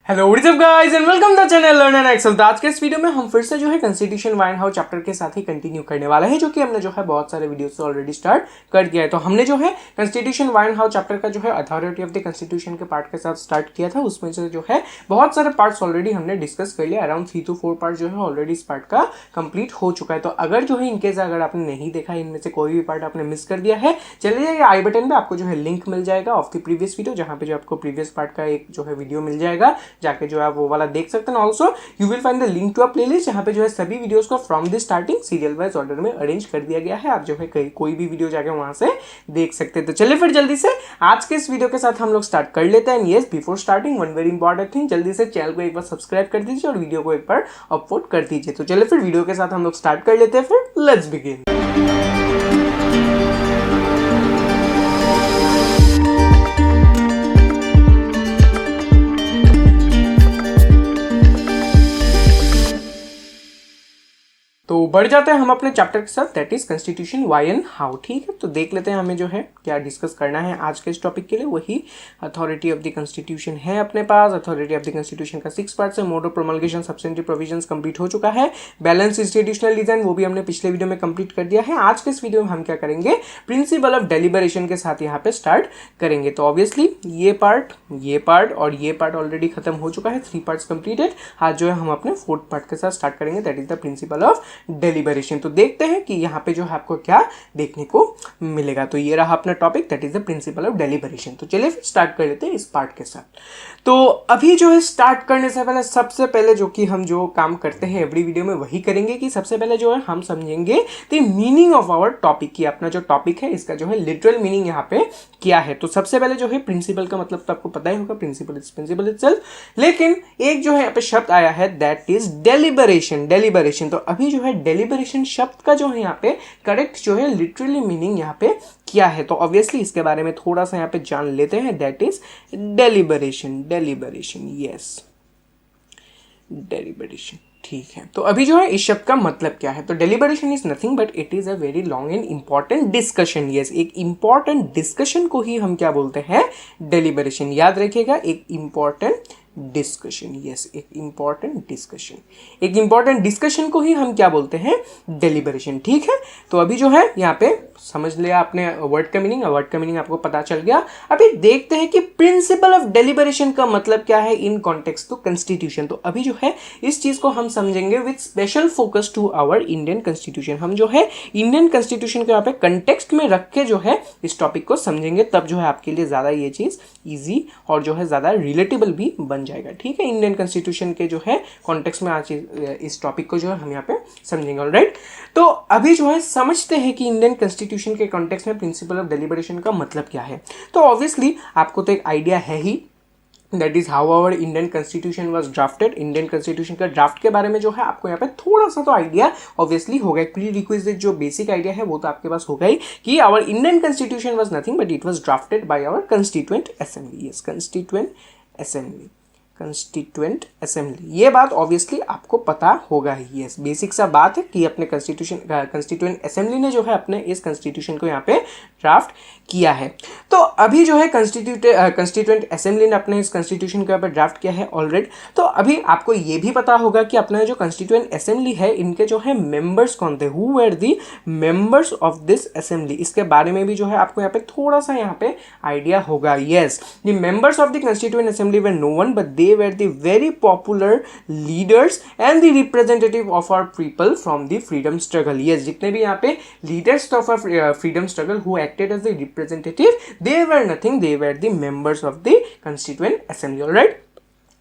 Hello what's up guys and welcome the channel learn and excel. तो आज के इस वीडियो में हम फिर से जो है कॉन्स्टिट्यूशन वाइनहाउस चैप्टर के साथ ही कंटिन्यू करने वाला है, जो कि हमने जो है बहुत सारे वीडियो से ऑलरेडी स्टार्ट कर दिया है। तो हमने जो है कॉन्स्टिट्यूशन वाइनहाउस चैप्टर का जो है अथॉरिटी ऑफ द कॉन्स्टिट्यूशन के पार्ट के साथ स्टार्ट किया था। उसमें से जो है बहुत सारे पार्ट्स ऑलरेडी हमने डिस्कस कर लिया। अराउंड 3 to 4 पार्ट जो है ऑलरेडी इस पार्ट का कंप्लीट हो चुका है। तो अगर जो है इनकेस अगर आपने नहीं देखा, इनमें से कोई भी पार्ट आपने मिस कर दिया है, चलिए जाइए आई बटन पे आपको जो है लिंक मिल जाएगा ऑफ द प्रीवियस वीडियो, जहां पे जो आपको प्रीवियस पार्ट का एक जो है वीडियो मिल जाएगा, जाके जो है वो वाला देख सकते हैं। Also you will find the link to a playlist, जहां पे जो है सभी वीडियोस को from the starting serial wise order में अरेंज कर दिया गया है। आप जो है कोई भी वीडियो जाके वहां से देख सकते हैं। तो चलिए फिर जल्दी से आज के इस वीडियो के साथ हम लोग स्टार्ट कर लेते हैं। Yes, before starting one very important thing, जल्दी से चैनल को एक बार सब्सक्राइब कर दीजिए और वीडियो को एक बार अपलोड कर दीजिए। तो चलिए फिर वीडियो के साथ हम लोग स्टार्ट कर लेते हैं। फिर लेट्स बिगिन। तो बढ़ जाते हैं हम अपने चैप्टर के साथ, that is constitution why and how. ठीक है, तो देख लेते हैं हमें जो है क्या डिस्कस करना है आज के इस टॉपिक के लिए। वही अथॉरिटी ऑफ द कॉन्स्टिट्यूशन है अपने पास। अथॉरिटी ऑफ द कॉन्स्टिट्यूशन का 6 पार्ट है। Mode of promulgation, substantive provisions complete हो चुका है। बैलेंस इंस्टीट्यूशनल डिजाइन वो भी हमने पिछले वीडियो में कंप्लीट कर दिया है। आज के इस वीडियो में हम क्या करेंगे, प्रिंसिपल ऑफ डेलिबरेशन के साथ यहाँ पे स्टार्ट करेंगे। तो ऑब्वियसली ये पार्ट और ये पार्ट ऑलरेडी खत्म हो चुका है। 3 पार्ट्स कंप्लीटेड। आज जो है हम अपने 4th पार्ट के साथ स्टार्ट करेंगे, that is the principle of deliberation. तो देखते हैं कि यहाँ पे जो है आपको क्या देखने को मिलेगा। तो ये रहा अपना topic, that is the principle of deliberation. तो चलिए फिर स्टार्ट कर लेते हैं इस पार्ट के साथ। तो अभी जो है स्टार्ट करने से पहले सबसे पहले जो कि हम जो काम करते हैं एवरी वीडियो में वही करेंगे कि सबसे पहले जो है हम समझेंगे the meaning of our topic की। अपना जो टॉपिक है इसका जो है लिटरल मीनिंग यहाँ पे क्या है। तो सबसे पहले जो है प्रिंसिपल का मतलब तो आपको पता ही होगा, प्रिंसिपल इज प्रिंसिपल इटसेल्फ। लेकिन एक जो है यहाँ पे शब्द आया है, दैट इज डेलिबरेशन। तो अभी जो है डेलिबरेशन शब्द का जो है यहाँ पे करेक्ट जो है लिटरली मीनिंग यहाँ पे क्या है, तो ऑब्वियसली इसके बारे में थोड़ा सा यहाँ पे जान लेते हैं। That is deliberation. Yes, deliberation. ठीक है, तो अभी जो है इस शब्द का मतलब क्या है। तो deliberation is nothing but it is a very long and important discussion. Yes, एक इंपॉर्टेंट डिस्कशन को ही हम क्या बोलते हैं, डेलिबरेशन। याद रखिएगा, एक इंपॉर्टेंट डिस्कशन। यस, एक इंपॉर्टेंट डिस्कशन को ही हम क्या बोलते हैं, डेलिबरेशन। ठीक है, तो अभी जो है यहाँ पे समझ लिया आपने वर्ड का मीनिंग आपको पता चल गया। अभी देखते हैं कि प्रिंसिपल ऑफ डेलिबरेशन का मतलब क्या है इन कॉन्टेक्स्ट टू कॉन्स्टिट्यूशन। तो अभी जो है इस चीज को हम समझेंगे with special focus to our Indian constitution. हम जो है इंडियन कॉन्स्टिट्यूशन को यहाँ पे कंटेक्स्ट में रख के जो है इस टॉपिक को समझेंगे, तब जो है आपके लिए ज्यादा ये चीज इजी और जो है ज्यादा रिलेटेबल भी बन जाएगा। ठीक है, इंडियन कॉन्स्टिट्यूशन के जो है कॉन्टेक्स्ट में आज इस टॉपिक को जो है हम यहाँ पे समझेंगे। ऑलराइट, तो अभी जो है समझते हैं कि इंडियन कॉन्स्टिट्यूशन के कॉन्टेक्स्ट में प्रिंसिपल ऑफ डेलिबरेशन का मतलब क्या है। तो ऑब्वियसली आपको तो एक आइडिया है ही, that is how our Indian constitution was drafted. Indian constitution का ड्राफ्ट के बारे में जो है आपको यहाँ पे थोड़ा सा तो आइडिया ऑब्वियसली होगा। एक प्री रिक्विजिट जो बेसिक आइडिया है वो तो आपके पास होगा ही कि our Indian constitution was nothing but it was drafted by our constituent assembly. Yes, constituent assembly, ये बात ऑब्वियसली आपको पता होगा ही। यस, बेसिक सा बात है कि अपने कंस्टिट्यूएंट असेंबली ने जो है अपने इस कॉन्स्टिट्यूशन को यहाँ पे ड्राफ्ट किया है। तो अभी जो है कंस्टिट्यूएंट असेंबली ने अपने इस कॉन्स्टिट्यूशन को यहाँ पे ड्राफ्ट किया है ऑलरेडी। तो अभी आपको ये भी पता होगा कि अपना जो कंस्टिट्यूएंट असेंबली है इनके जो है मेंबर्स कौन थे, who were the members of this assembly. इसके बारे में भी जो है आपको यहाँ पे थोड़ा सा यहाँ पे आइडिया होगा। Yes, the members of the constituent assembly were no one but they were the very popular leaders and the representative of our people from the freedom struggle. Yes, जितने भी यहाँ पे leaders of our freedom struggle who acted as the representative, they were nothing, they were the members of the constituent assembly. All right,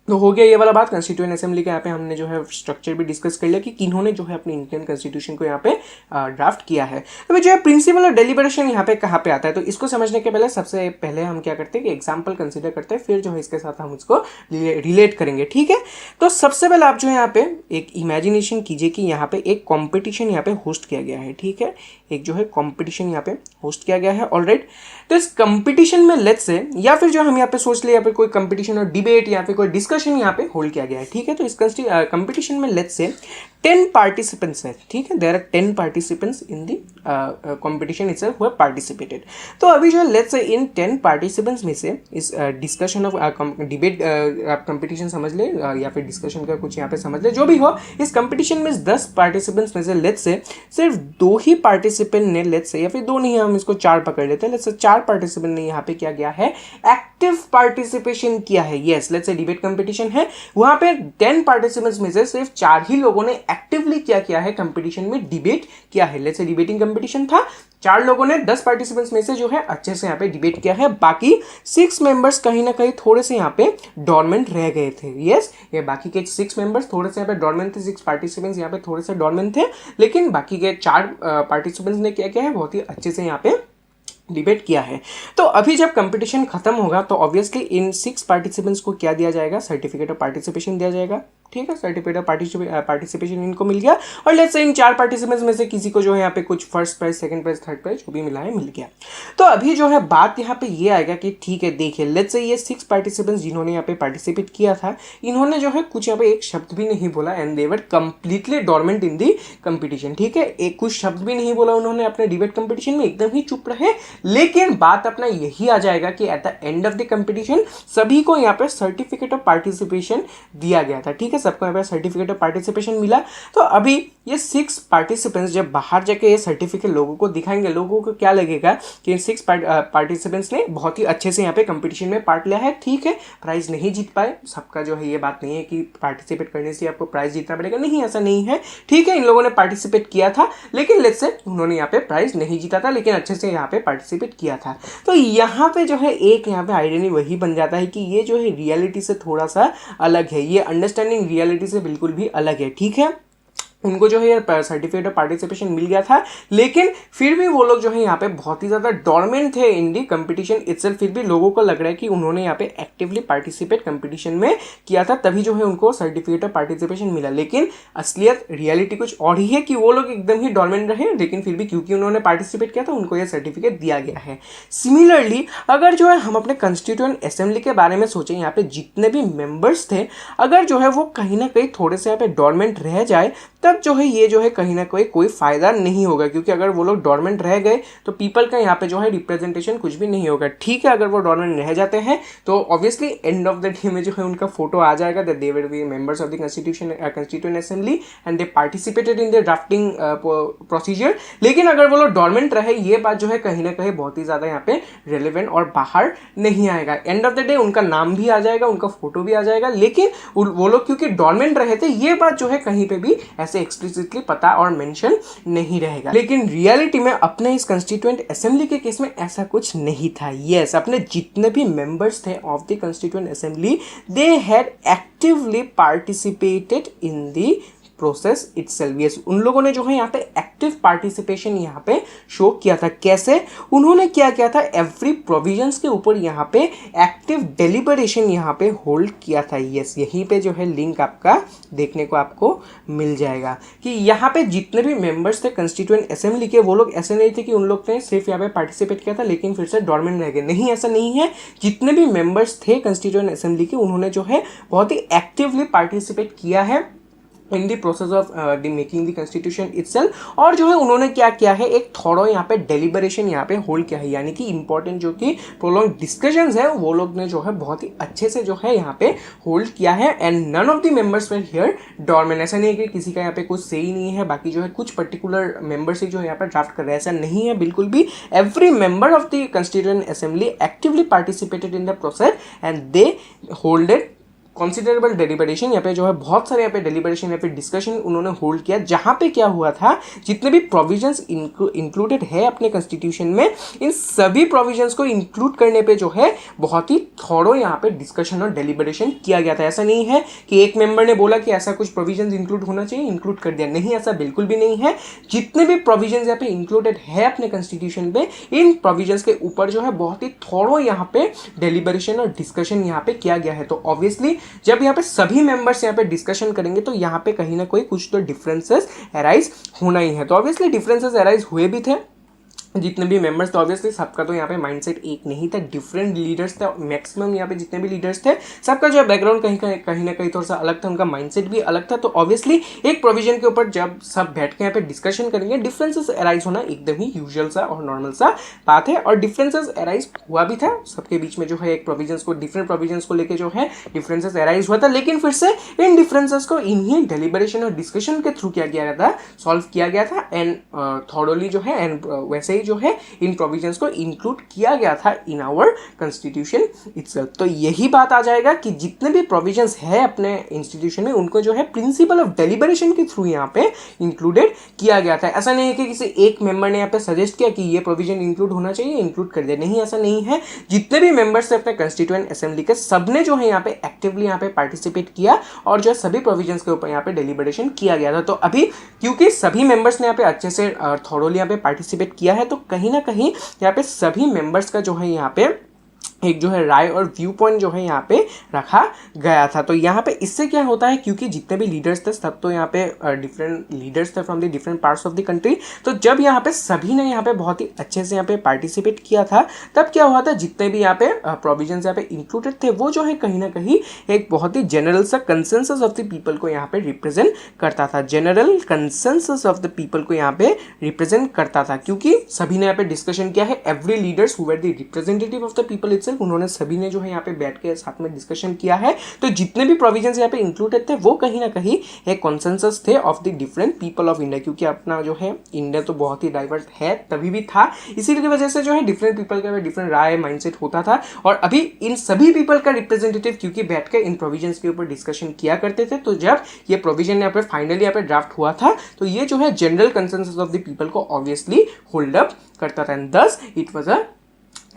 तो हो गया ये वाला बात। कंस्टिट्यूएंट असेंबली का यहाँ पे हमने जो है स्ट्रक्चर भी डिस्कस कर लिया कि किन्होंने जो है अपने इंडियन कॉन्स्टिट्यूशन को यहाँ पे ड्राफ्ट किया है। तो जो है प्रिंसिपल ऑफ डेलिबरेशन यहाँ पे कहाँ पे आता है, तो इसको समझने के पहले सबसे पहले हम क्या करते हैं कि एग्जाम्पल कंसिडर करते हैं, फिर जो है इसके साथ हम इसको रिलेट करेंगे। ठीक है, तो सबसे पहले आप जो है यहाँ पे एक इमेजिनेशन कीजिए कि यहाँ पे एक कॉम्पिटिशन यहाँ पे होस्ट किया गया है। ठीक है, एक जो है कॉम्पिटिशन यहाँ पे होस्ट किया गया है। ऑलराइट, तो इस कॉम्पिटिशन में लेट्स से या फिर जो हम यहाँ पे सोच ले या फिर कोई कॉम्पिटिशन और डिबेट या फिर कोई डिस्कशन डिस्कशन यहाँ पे होल्ड किया गया है, ठीक है। तो इस कंपटीशन में लेट्स से 10 पार्टिसिपेंट्स है, ठीक है, there are 10 participants in the competition itself who have participated. तो अभी जो लेट्स से इन 10 पार्टिसिपेंट्स में से इस डिस्कशन ऑफ डिबेट, आप कंपटीशन समझ ले या फिर डिस्कशन का कुछ यहाँ पे समझ ले, जो भी हो, इस कंपटीशन में 10 पार्टिसिपेंट्स में से लेट्स से सिर्फ 2 ही पार्टिसिपेंट ने, लेट्स से, या फिर 2 नहीं, हम इसको 4 पकड़ लेते हैं, लेट्स से 4 पार्टिसिपेंट ने यहाँ पे क्या किया है, एक्टिव पार्टिसिपेशन किया है। Yes, let's say debate competition है, वहां पे 10 पार्टिसिपेंट्स में से सिर्फ 4 ही लोगों ने एक्टिवली क्या किया है, कंपटीशन में डिबेट किया है। लेट्स से डिबेटिंग कंपटीशन था, 4 लोगों ने 10 पार्टिसिपेंट्स में से जो है अच्छे से यहाँ पे डिबेट किया है, बाकी 6 मेंबर्स कहीं ना कहीं थोड़े से यहाँ पे डॉर्मेंट रह गए थे। यस, ये बाकी के 6 मेंबर्स थोड़े से यहाँ पे डॉर्मेंट थे, 6 पार्टिसिपेंट्स यहाँ पे थोड़े से डॉर्मेंट थे, लेकिन बाकी के 4 पार्टिसिपेंट्स ने क्या किया है, बहुत ही अच्छे से यहाँ पे डिबेट किया है। तो अभी जब कंपटीशन खत्म होगा तो ऑब्वियसली इन 6 पार्टिसिपेंट्स को क्या दिया जाएगा, सर्टिफिकेट ऑफ पार्टिसिपेशन दिया जाएगा, ठीक है। सर्टिफिकेट ऑफ पार्टिसिपेशन इनको मिल गया, और लेट्स से इन 4 पार्टिसिपेंट्स में से किसी को जो है यहाँ पे कुछ first prize, second prize, third prize जो भी मिला है, मिल गया। तो अभी जो है बात यहाँ पे ये आएगा कि ठीक है, देखिए, लेट्स से ये 6 पार्टिसिपेंट्स जिन्होंने यहाँ पे पार्टिसिपेट किया था, इन्होंने जो है कुछ यहाँ पे एक शब्द भी नहीं बोला, and they were completely dormant in the competition, ठीक है। एक कुछ शब्द भी नहीं बोला उन्होंने अपने डिबेट कंपटीशन में, एकदम ही चुप रहे। लेकिन बात अपना यही आ जाएगा कि at the end of the competition सभी को यहाँ पे सर्टिफिकेट ऑफ पार्टिसिपेशन दिया गया था, ठीक है, सबको यहाँ पे सर्टिफिकेट ऑफ पार्टिसिपेशन मिला। तो अभी ये 6 पार्टिसिपेंट्स जब बाहर जाके ये सर्टिफिकेट लोगों को दिखाएंगे, लोगों को क्या लगेगा कि इन 6 पार्टिसिपेंट्स ने बहुत ही अच्छे से यहाँ पे कंपटीशन में पार्ट लिया है, ठीक है, प्राइज नहीं जीत पाए, सबका जो है ये बात नहीं है कि पार्टिसिपेट करने से आपको प्राइज जीतना पड़ेगा, नहीं, ऐसा नहीं है, ठीक है। इन लोगों ने पार्टिसिपेट किया था, लेकिन लेट्स से उन्होंने यहाँ पे प्राइज नहीं जीता था, लेकिन अच्छे से यहाँ पे पार्टिसिपेट किया था। तो यहाँ पे जो है एक यहाँ पे आइडिया वही बन जाता है कि ये जो है रियलिटी से थोड़ा सा अलग है, ये अंडरस्टैंडिंग रियलिटी से बिल्कुल भी अलग है, ठीक है। उनको जो है यार सर्टिफिकेट ऑफ पार्टिसिपेशन मिल गया था, लेकिन फिर भी वो लोग जो है यहाँ पे बहुत ही ज़्यादा डॉर्मेंट थे इन दी कंपटीशन इटसेल्फ। फिर भी लोगों को लग रहा है कि उन्होंने यहाँ पे एक्टिवली पार्टिसिपेट कंपटीशन में किया था, तभी जो है उनको सर्टिफिकेट ऑफ पार्टिसिपेशन मिला। लेकिन असलियत रियलिटी कुछ और ही है कि वो लोग एकदम ही डॉर्मेंट रहे, लेकिन फिर भी क्योंकि उन्होंने पार्टिसिपेट किया था उनको यह सर्टिफिकेट दिया गया है। सिमिलरली अगर जो है हम अपने कंस्टिट्यूएंट असेंबली के बारे में सोचें, यहाँ पे जितने भी मेंबर्स थे, अगर जो है वो कहीं ना कहीं थोड़े से यहाँ पे डॉर्मेंट रह जाए, तब जो है ये जो है कहीं ना कहीं कोई फायदा नहीं होगा, क्योंकि अगर वो लोग डॉर्मेंट रह गए तो पीपल का यहाँ पे जो है रिप्रेजेंटेशन कुछ भी नहीं होगा, ठीक है। अगर वो डॉर्मेंट रह जाते हैं तो obviously end of the day में जो है उनका फोटो आ जाएगा that they were be members of the constituent assembly and they participated in the drafting procedure. लेकिन अगर वो लोग डॉर्मेंट रहे, ये बात जो है कहीं ना कहीं बहुत ही ज्यादा यहाँ पे रेलेवेंट और बाहर नहीं आएगा। एंड ऑफ द डे उनका नाम भी आ जाएगा, उनका फोटो भी आ जाएगा, लेकिन वो लोग क्योंकि डॉर्मेंट रहे थे, ये बात जो है कहीं पे भी ऐसे एक्सप्लिसिटली पता और मेंशन नहीं रहेगा। लेकिन रियलिटी में अपने इस कंस्टिट्यूएंट असेंबली के केस में ऐसा कुछ नहीं था। यस, अपने जितने भी मेंबर्स थे of the constituent assembly, they had actively participated in the process itself. Yes, उन लोगों ने जो है यहाँ पे एक्टिव पार्टिसिपेशन यहाँ पे शो किया था। कैसे? उन्होंने क्या किया था, एवरी प्रोविजंस के ऊपर यहाँ पे एक्टिव डेलिबरेशन यहाँ पे होल्ड किया था। यस, यहीं पे जो है लिंक आपका देखने को आपको मिल जाएगा कि यहाँ पे जितने भी मेंबर्स थे कंस्टिट्यूएंट असेंबली के, वो लोग ऐसे नहीं थे कि उन लोग ने सिर्फ यहाँ पे पार्टिसिपेट किया था लेकिन फिर से डॉर्मेंट रह गए, नहीं, ऐसा नहीं है। जितने भी मेंबर्स थे कंस्टिट्यूएंट असेंबली के, उन्होंने जो है बहुत ही एक्टिवली पार्टिसिपेट किया है in the process of the making the constitution itself. और जो है उन्होंने क्या किया है, एक थॉरो यहाँ पे डेलिबरेशन यहाँ पे होल्ड किया है, यानी कि इंपॉर्टेंट जो कि प्रोलॉन्ग डिस्कशंस है वो लोग ने जो है बहुत ही अच्छे से जो है यहाँ पे होल्ड किया है। And none of the members were here dormant. ऐसा नहीं है कि किसी का यहाँ पे कुछ से ही नहीं है, बाकी जो है कुछ पर्टिकुलर मेंबर्स ही जो है यहाँ पे ड्राफ्ट कर रहे हैं, ऐसा नहीं है बिल्कुल भी। Every member of the constituent assembly actively participated in the process and they holded considerable deliberation. यहाँ पे जो है बहुत सारे यहाँ पे डेलिबरेशन या फिर डिस्कशन उन्होंने होल्ड किया, जहाँ पे क्या हुआ था, जितने भी प्रोविजंस इंक्लूडेड है अपने कॉन्स्टिट्यूशन में, इन सभी प्रोविजंस को इंक्लूड करने पे जो है बहुत ही थॉरो यहाँ पे डिस्कशन और डेलिबरेशन किया गया था। ऐसा नहीं है कि एक मेंबर ने बोला कि ऐसा कुछ प्रोविजंस इंक्लूड होना चाहिए, इंक्लूड कर दिया, नहीं, ऐसा बिल्कुल भी नहीं है। जितने भी प्रोविजंस यहाँ पे इंक्लूडेड है अपने कॉन्स्टिट्यूशन पे, इन प्रोविजंस के ऊपर जो है बहुत ही थॉरो यहाँ पे डेलिबरेशन और डिस्कशन यहाँ पे किया गया है। तो ऑब्वियसली जब यहाँ पे सभी मेंबर्स यहाँ पे डिस्कशन करेंगे तो यहाँ पे कहीं ना कोई कुछ तो डिफरेंसेस अराइज होना ही है। तो ऑब्वियसली डिफरेंसेस अराइज हुए भी थे, जितने भी मेंबर्स थे ऑब्वियसली सबका तो यहाँ पे माइंडसेट एक नहीं था, डिफरेंट लीडर्स थे, मैक्सिमम यहाँ पे जितने भी लीडर्स थे सबका जो है बैकग्राउंड कहीं ना कहीं थोड़ा सा अलग था, उनका माइंडसेट भी अलग था। तो ऑब्वियसली एक प्रोविजन के ऊपर जब सब बैठ के यहाँ पे डिस्कशन करेंगे डिफरेंसेस अराइज होना एकदम ही यूजुअल सा और नॉर्मल सा बात है, और डिफरेंसेस अराइज हुआ भी था सबके बीच में जो है एक प्रोविजन को डिफरेंट प्रोविजन को लेकर जो है डिफरेंसेस अराइज हुआ था, लेकिन फिर से इन डिफरेंसेस को इन्हीं डेलिबरेशन और डिस्कशन के थ्रू क्या किया गया था, सॉल्व किया गया था एंड थॉरोली जो है एंड वैसे ही जो है इन प्रोविजंस को इंक्लूड किया गया था इन आवर कॉन्स्टिट्यूशन इटसेल्फ। तो यही बात आ जाएगा कि जितने भी प्रोविजंस है अपने इंस्टीट्यूशन में उनको जो है प्रिंसिपल ऑफ डेलिबरेशन के थ्रू यहाँ पे इंक्लूडेड किया गया था। ऐसा नहीं है कि किसी एक मेंबर ने यहाँ पे सजेस्ट किया कि ये प्रोविजन इंक्लूड होना चाहिए, इंक्लूड कर दे, नहीं ऐसा नहीं है। जितने भी मेंबर्स थे अपने कॉन्स्टिट्यूएंट असेंबली के सबने जो है यहाँ पे एक्टिवली यहाँ पे पार्टिसिपेट किया और जो है सभी प्रोविजंस के ऊपर यहाँ पे डेलिबरेशन किया गया था। तो अभी क्योंकि सभी मेंबर्स ने यहाँ पे अच्छे से थॉरोली यहाँ पे पार्टिसिपेट किया है तो कहीं ना कहीं यहाँ पे सभी मेंबर्स का जो है यहाँ पे एक जो है राय और व्यू पॉइंट जो है यहाँ पे रखा गया था। तो यहाँ पे इससे क्या होता है, क्योंकि जितने भी लीडर्स थे सब तो यहाँ पे डिफरेंट लीडर्स थे from the different parts of the country, तो जब यहाँ पे सभी ने यहाँ पे बहुत ही अच्छे से यहाँ पे पार्टिसिपेट किया था तब क्या हुआ था, जितने भी यहाँ पे प्रोविजंस यहाँ पे इंक्लूडेड थे वो जो है कहीं ना कहीं एक बहुत ही जनरल सा कंसेंसस ऑफ द पीपल को यहाँ पे रिप्रेजेंट करता था, general consensus of the people को यहाँ पे रिप्रेजेंट करता था, क्योंकि सभी ने यहाँ पे डिस्कशन किया है। Every leaders who were the representative of the people उन्होंने सभी ने जो है यहाँ पे बैठ के साथ में डिस्कशन किया है। तो जितने भी प्रोविजंस यहाँ पे इंक्लूडेड थे वो कहीं ना कहीं एक कॉन्सेंसस थे of the different people of India, क्योंकि अपना जो है इंडिया तो बहुत ही डाइवर्स है तभी भी था, इसी की वजह से जो है डिफरेंट पीपल का डिफरेंट राय माइंडसेट होता था। और अभी इन सभी पीपल का रिप्रेजेंटेटिव क्योंकि बैठ के इन प्रोविजंस के ऊपर डिस्कशन किया करते थे, तो जब ये प्रोविजन यहाँ पे फाइनली यहाँ पे ड्राफ्ट हुआ था तो ये जो है general consensus of the people को ऑब्वियसली होल्ड अप करता था and thus it was a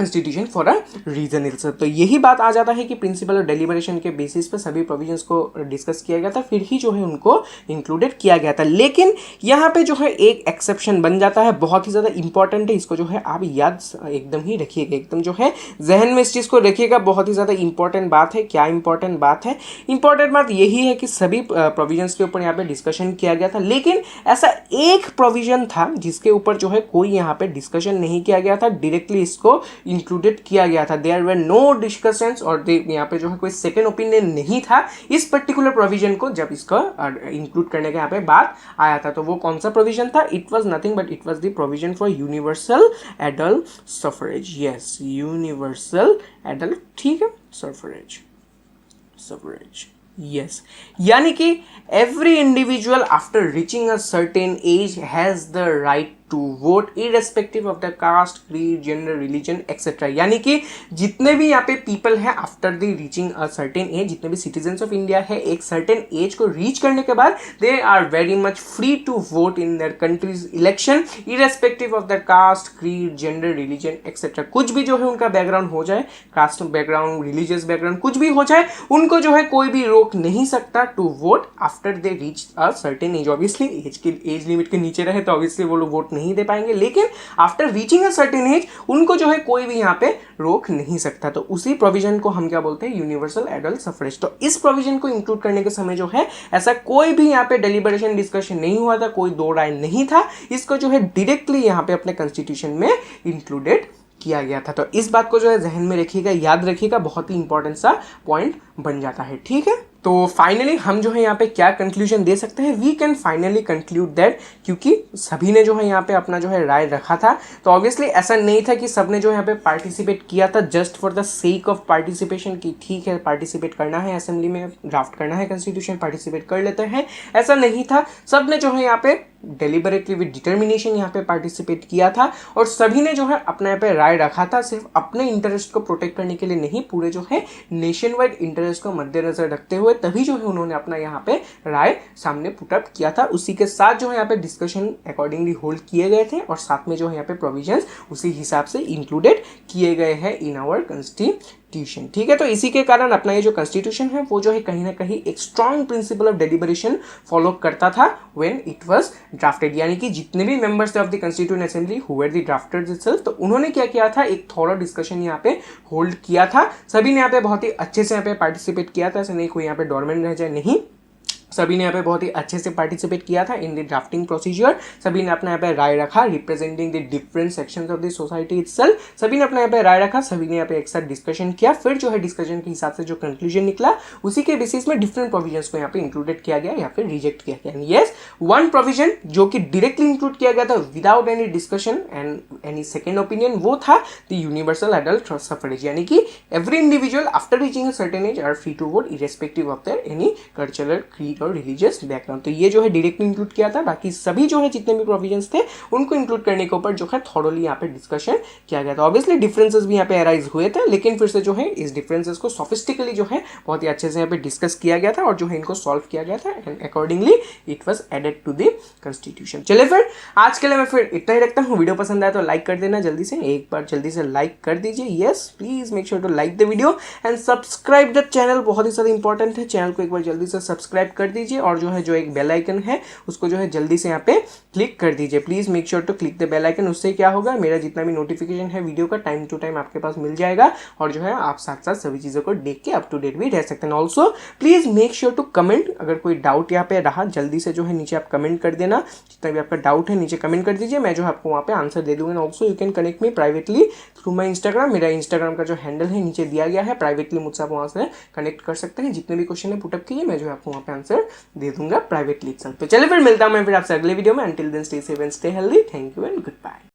institution for a reason itself. तो यही बात आ जाता है कि प्रिंसिपल और डेलिबरेशन के बेसिस पे सभी प्रोविजंस को डिस्कस किया गया था, फिर ही जो है उनको इंक्लूडेड किया गया था। लेकिन यहाँ पे जो है एक एक्सेप्शन बन जाता है, बहुत ही ज़्यादा इंपॉर्टेंट है, इसको जो है आप याद एकदम ही रखिएगा, एकदम जो है जहन में इस चीज़ को रखिएगा, बहुत ही ज़्यादा इंपॉर्टेंट बात है। क्या इंपॉर्टेंट बात है? इंपॉर्टेंट बात यही है कि सभी प्रोविजंस के ऊपर यहाँ पे डिस्कशन किया गया था, लेकिन ऐसा एक प्रोविजन था जिसके ऊपर जो है कोई यहाँ पे डिस्कशन नहीं किया गया था, डायरेक्टली इसको इंक्लूडेड किया गया था। देयर वर नो डिस्कशंस और यहाँ पे जो है कोई सेकंड ओपिनियन नहीं था इस पर्टिकुलर प्रोविजन को जब इसका इंक्लूड करने के यहाँ पे बात आया था। तो वो कौन सा प्रोविजन था? It was nothing but it was the provision for universal adult suffrage. Yes, universal adult, ठीक है, सफरेज, यस, यानी कि every individual after reaching a certain age has the right to vote irrespective of the caste, creed, gender, religion etcetera. यानी कि जितने भी यहाँ पे पीपल है after the reaching a certain age, जितने भी सिटीजन्स ऑफ इंडिया है एक सर्टेन एज को रीच करने के बाद they are very much free to vote in their countries election irrespective of the caste, creed, gender, religion etcetera. कुछ भी जो है उनका बैकग्राउंड हो जाए, कास्ट बैकग्राउंड, रिलीजियस बैकग्राउंड, कुछ भी हो जाए, उनको जो है कोई भी रोक नहीं सकता to vote after they reach a certain age. Obviously age limit के नीचे रहे तो ऑब्वियसली वो लोग वोट नहीं दे पाएंगे, लेकिन after reaching a certain as उनको जो है कोई भी यहाँ पे रोक नहीं सकता। तो उसी प्रोविजन को हम क्या बोलते हैं? Universal adult suffrage. तो इस प्रोविजन को इंक्लूड करने के समय जो है ऐसा कोई भी यहाँ पे डेलिबरेशन डिस्कशन नहीं हुआ था, कोई दो राय नहीं था, इसको जो है डायरेक्टली यहाँ पे अपने कॉन्स्टिट्यूशन में इंक्लूडेड किया गया था। तो इस बात को जो है जहन में रखिएगा, याद रखिएगा, बहुत ही इंपॉर्टेंट सा पॉइंट बन जाता है, ठीक है। तो फाइनली हम जो है यहाँ पे क्या कंक्लूजन दे सकते हैं? We can finally conclude that, क्योंकि सभी ने जो है यहाँ पे अपना जो है राय रखा था, तो ऑब्वियसली ऐसा नहीं था कि सबने जो यहाँ पे पार्टिसिपेट किया था just for the sake of participation, कि ठीक है पार्टिसिपेट करना है, असेंबली में ड्राफ्ट करना है कॉन्स्टिट्यूशन, पार्टिसिपेट कर लेते हैं, ऐसा नहीं था। सबने जो है यहाँ पे डेलिबरेटली विद डिटर्मिनेशन यहाँ पे पार्टिसिपेट किया था और सभी ने जो है अपने यहाँ पे राय रखा था, सिर्फ अपने इंटरेस्ट को प्रोटेक्ट करने के लिए नहीं, पूरे जो है नेशन वाइड इंटरेस्ट को मद्देनजर रखते हुए तभी जो है उन्होंने अपना यहाँ पे राय सामने पुट अप किया था। उसी के साथ जो है यहाँ पे डिस्कशन अकॉर्डिंगली होल्ड किए गए थे और साथ में जो है यहाँ पे प्रोविजंस उसी हिसाब से इंक्लूडेड किए गए हैं इन आवर कॉन्स्टिट्यूशन, ठीक है। तो इसी के कारण अपना ये जो कॉन्स्टिट्यूशन है वो जो है कहीं ना कहीं एक strong principle of deliberation follow करता था व्हेन इट वाज ड्राफ्टेड। यानी कि जितने भी मेंबर्स थे of the constituent assembly who were the drafters itself, तो उन्होंने क्या किया था, एक थॉरो डिस्कशन यहाँ पे होल्ड किया था। सभी ने यहाँ पे बहुत ही अच्छे से यहाँ पे पार्टिसिपेट किया था, ऐसे नहीं कोई यहाँ पे डोरमेंट रह जाए, नहीं, सभी ने यहाँ पे बहुत ही अच्छे से पार्टिसिपेट किया था इन द ड्राफ्टिंग प्रोसीजर। सभी ने अपना यहाँ पे राय रखा representing the different sections of the society itself. सभी ने अपना यहाँ पे राय रखा, सभी ने यहाँ पे एक साथ डिस्कशन किया। फिर जो है डिस्कशन के हिसाब से जो कंक्लूजन निकला उसी के बेसिस में डिफरेंट प्रोविजंस को यहाँ पे इंक्लूडेड किया गया या फिर रिजेक्ट किया गया। यस, वन प्रोविजन जो कि डायरेक्टली इंक्लूड किया गया था without any discussion and any second opinion, वो था द यूनिवर्सल एडल्ट सफरेज, यानी कि every individual after reaching a certain age are free to vote irrespective of their any cultural creed और रिलीजियस बैकग्राउंड। तो ये जो है डायरेक्टली इंक्लूड किया था। बाकी सभी जो है जितने भी प्रोविजंस थे उनको इंक्लूड करने के ऊपर जो है थॉरोली यहाँ पे डिस्कशन किया गया था। ऑब्वियसली डिफरेंसेस भी यहाँ पे अराइज हुए थे, लेकिन फिर से जो है इस डिफरेंसेस को सोफिस्टिकली जो है बहुत ही अच्छे से यहाँ पे डिस्कस किया गया था और जो है इनको सॉल्व किया गया था and accordingly it was added to the constitution. चलिए फिर आज के लिए मैं फिर इतना ही रखता हूँ। वीडियो पसंद आया तो लाइक कर देना जल्दी से, एक बार जल्दी से लाइक कर दीजिए। Yes, please make sure to like the video and subscribe the channel, बहुत ही ज़्यादा इंपॉर्टेंट है। चैनल को एक बार जल्दी से सब्सक्राइब कर दीजिए और जो है जो एक बेल आइकन है उसको जो है जल्दी से यहाँ पे क्लिक कर दीजिए। Please make sure to click the bell icon. उससे क्या होगा, मेरा जितना भी नोटिफिकेशन है वीडियो का टाइम टू टाइम आपके पास मिल जाएगा और जो है आप साथ साथ सभी चीज़ों को देख के अप टू डेट भी रह सकते हैं। Also please make sure to comment, अगर कोई डाउट यहाँ पे रहा जल्दी से जो है नीचे आप कमेंट कर देना। जितना भी आपका डाउट है नीचे कमेंट कर दीजिए, मैं जो है आपको वहाँ पे आंसर दे दूंगा। Also you can connect me privately through my Instagram. मेरा इंस्टाग्राम का जो हैंडल है नीचे दिया गया है, प्राइवेटली मुझसे आप वहाँ से कनेक्ट कर सकते हैं। जितने भी क्वेश्चन है पुटअप कीजिए, मैं जो है आपको वहाँ पे आंसर दे दूंगा प्राइवेटली। तो चलिए फिर मिलता हूँ मैं फिर आपसे अगले वीडियो में। Until then stay safe and stay healthy. Thank you and good bye.